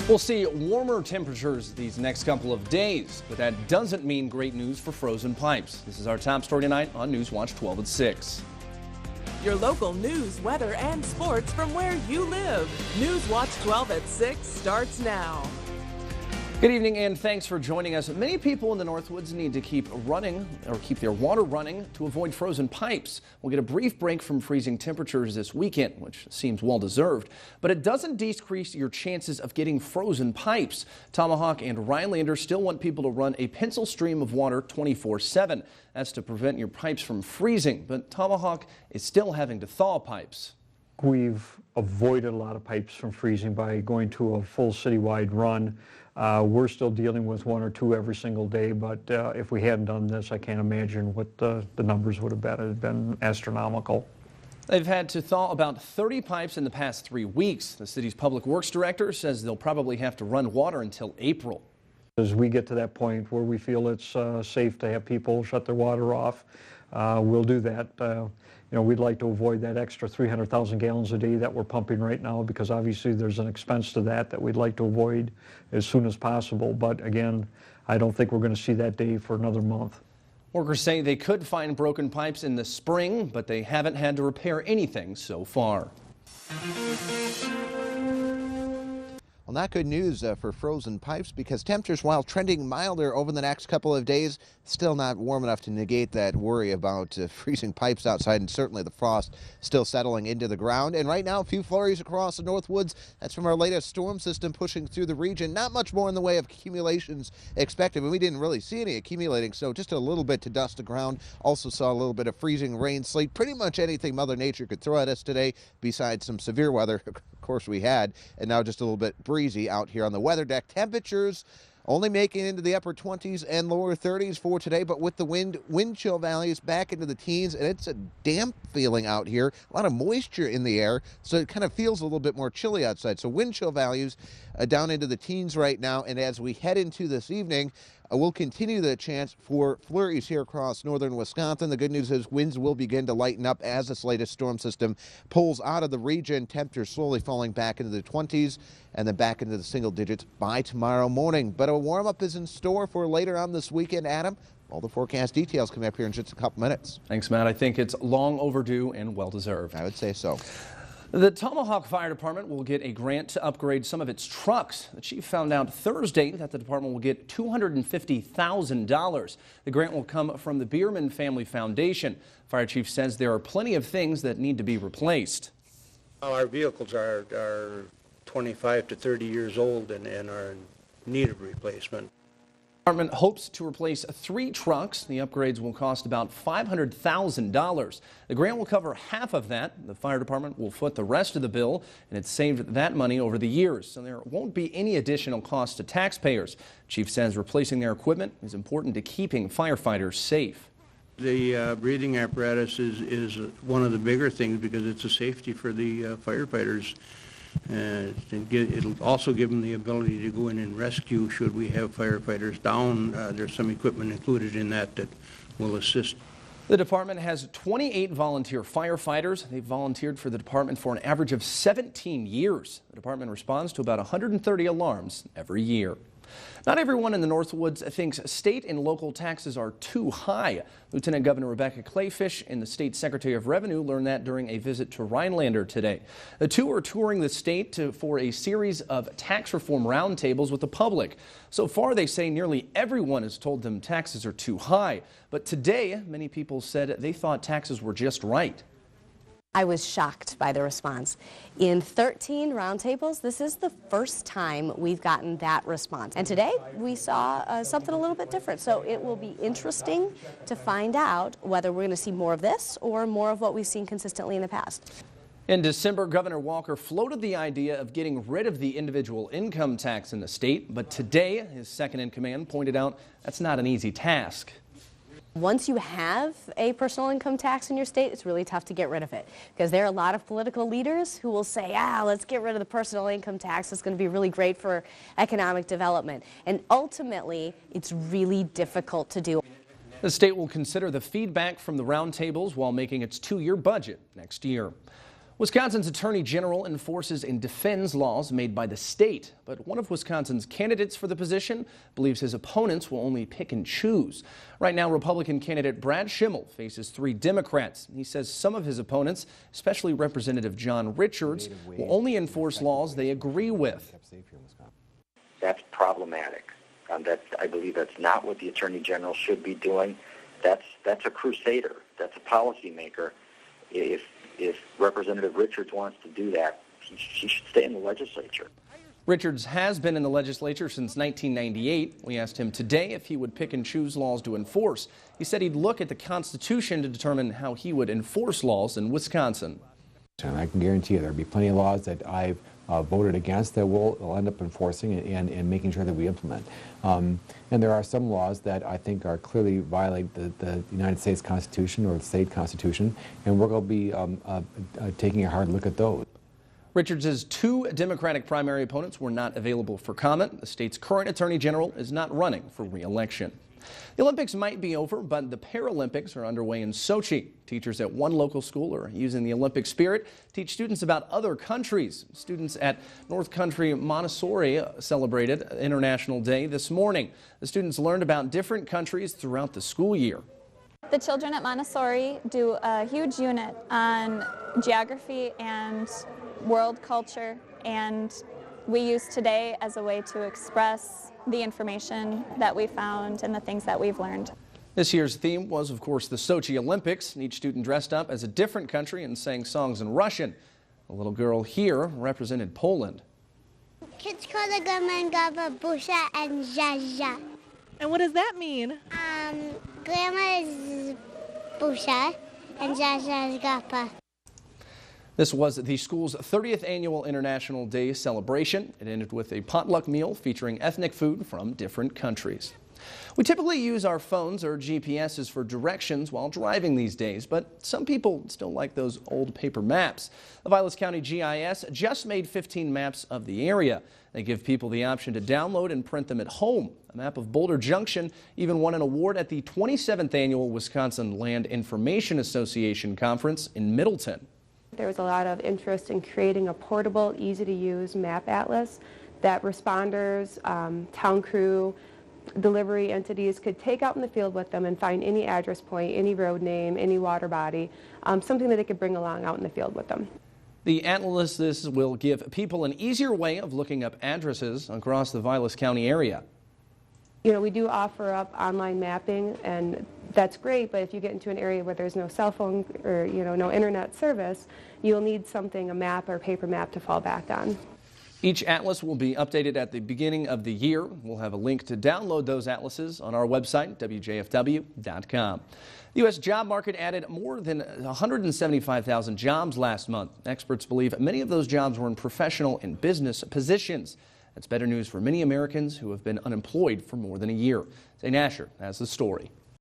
We'll see warmer temperatures these next couple of days, but that doesn't mean great news for frozen pipes. This is our top story tonight on News Watch 12 at 6. Your local news, weather, and sports from where you live. News Watch 12 at 6 starts now. Good evening and thanks for joining us. Many people in the Northwoods need to keep their water running to avoid frozen pipes. We'll get a brief break from freezing temperatures this weekend, which seems well deserved, but it doesn't decrease your chances of getting frozen pipes. Tomahawk and Rhinelander still want people to run a pencil stream of water 24/7. That's to prevent your pipes from freezing, but Tomahawk is still having to thaw pipes. We've avoided a lot of pipes from freezing by going to a full citywide run. We're still dealing with one or two every single day, but if we hadn't done this, I can't imagine what the numbers would have been. It would have been astronomical. They've had to thaw about 30 pipes in the past 3 weeks. The city's public works director says they'll probably have to run water until April. As we get to that point where we feel it's safe to have people shut their water off, we'll do that. We'd like to avoid that extra 300,000 gallons a day that we're pumping right now, because obviously there's an expense to that we'd like to avoid as soon as possible. But again, I don't think we're going to see that day for another month. Workers say they could find broken pipes in the spring, but they haven't had to repair anything so far. Well, not good news for frozen pipes, because temperatures, while trending milder over the next couple of days, still not warm enough to negate that worry about freezing pipes outside, and certainly the frost still settling into the ground. And right now, a few flurries across the Northwoods. That's from our latest storm system pushing through the region. Not much more in the way of accumulations expected, and we didn't really see any accumulating, so just a little bit to dust the ground. Also saw a little bit of freezing rain, sleet, pretty much anything Mother Nature could throw at us today, besides some severe weather. Of course we had, and now just a little bit breezy out here on the weather deck. Temperatures only making into the upper 20s and lower 30s for today, but with the wind chill values back into the teens, and it's a damp feeling out here, a lot of moisture in the air, so it kind of feels a little bit more chilly outside. So wind chill values down into the teens right now, and as we head into this evening, we'll continue the chance for flurries here across northern Wisconsin. The good news is winds will begin to lighten up as this latest storm system pulls out of the region. Temperatures slowly falling back into the 20s and then back into the single digits by tomorrow morning. But a warm-up is in store for later on this weekend, Adam. All the forecast details coming up here in just a couple minutes. Thanks, Matt. I think it's long overdue and well-deserved. I would say so. The Tomahawk Fire Department will get a grant to upgrade some of its trucks. The chief found out Thursday that the department will get $250,000. The grant will come from the Bierman Family Foundation. Fire chief says there are plenty of things that need to be replaced. Our vehicles are 25 to 30 years old and are in need of replacement. The department hopes to replace 3 trucks. The upgrades will cost about $500,000. The grant will cover half of that. The fire department will foot the rest of the bill, and it's saved that money over the years, so there won't be any additional cost to taxpayers. Chief says replacing their equipment is important to keeping firefighters safe. The breathing apparatus is one of the bigger things, because it's a safety for the firefighters. It'll also give them the ability to go in and rescue should we have firefighters down. There's some equipment included in that will assist. The department has 28 volunteer firefighters. They've volunteered for the department for an average of 17 years. The department responds to about 130 alarms every year. Not everyone in the Northwoods thinks state and local taxes are too high. Lieutenant Governor Rebecca Kleefisch and the state Secretary of Revenue learned that during a visit to Rhinelander today. The two are touring the state for a series of tax reform roundtables with the public. So far, they say nearly everyone has told them taxes are too high. But today, many people said they thought taxes were just right. I was shocked by the response. In 13 roundtables, this is the first time we've gotten that response. And today we saw something a little bit different. So it will be interesting to find out whether we're going to see more of this or more of what we've seen consistently in the past. In December, Governor Walker floated the idea of getting rid of the individual income tax in the state. But today, his second in command pointed out that's not an easy task. Once you have a personal income tax in your state, it's really tough to get rid of it, because there are a lot of political leaders who will say, let's get rid of the personal income tax. It's going to be really great for economic development. And ultimately, it's really difficult to do. The state will consider the feedback from the roundtables while making its 2-year budget next year. Wisconsin's Attorney General enforces and defends laws made by the state, but one of Wisconsin's candidates for the position believes his opponents will only pick and choose. Right now, Republican candidate Brad Schimel faces 3 Democrats. He says some of his opponents, especially Representative John Richards, will only enforce laws they agree with. That's problematic. I believe that's not what the Attorney General should be doing. That's a crusader. That's a policymaker. If Representative Richards wants to do that, he should stay in the legislature. Richards has been in the legislature since 1998. We asked him today if he would pick and choose laws to enforce. He said he'd look at the Constitution to determine how he would enforce laws in Wisconsin. And I can guarantee you there'll be plenty of laws that I've voted against that we'll end up enforcing and making sure that we implement. And there are some laws that I think are clearly violate the United States Constitution or the state constitution, and we're going to be taking a hard look at those. Richards' 2 Democratic primary opponents were not available for comment. The state's current Attorney General is not running for re-election. The Olympics might be over, but the Paralympics are underway in Sochi. Teachers at one local school are using the Olympic spirit to teach students about other countries. Students at North Country Montessori celebrated International Day this morning. The students learned about different countries throughout the school year. The children at Montessori do a huge unit on geography and world culture, and we use today as a way to express the information that we found and the things that we've learned. This year's theme was, of course, the Sochi Olympics. Each student dressed up as a different country and sang songs in Russian. A little girl here represented Poland. And what does that mean? Grandma is Busha and Jaja is Gapa. This was the school's 30th annual International Day celebration. It ended with a potluck meal featuring ethnic food from different countries. We typically use our phones or GPSs for directions while driving these days, but some people still like those old paper maps. The Vilas County GIS just made 15 maps of the area. They give people the option to download and print them at home. A map of Boulder Junction even won an award at the 27th annual Wisconsin Land Information Association Conference in Middleton. There was a lot of interest in creating a portable, easy-to-use map atlas that responders, town crew, delivery entities could take out in the field with them and find any address point, any road name, any water body, something that they could bring along out in the field with them. The atlases will give people an easier way of looking up addresses across the Vilas County area. You know, we do offer up online mapping, and that's great, but if you get into an area where there's no cell phone or, no internet service, you'll need something, a map or paper map to fall back on. Each atlas will be updated at the beginning of the year. We'll have a link to download those atlases on our website, WJFW.com. The U.S. job market added more than 175,000 jobs last month. Experts believe many of those jobs were in professional and business positions. That's better news for many Americans who have been unemployed for more than a year. Zane Asher has the story.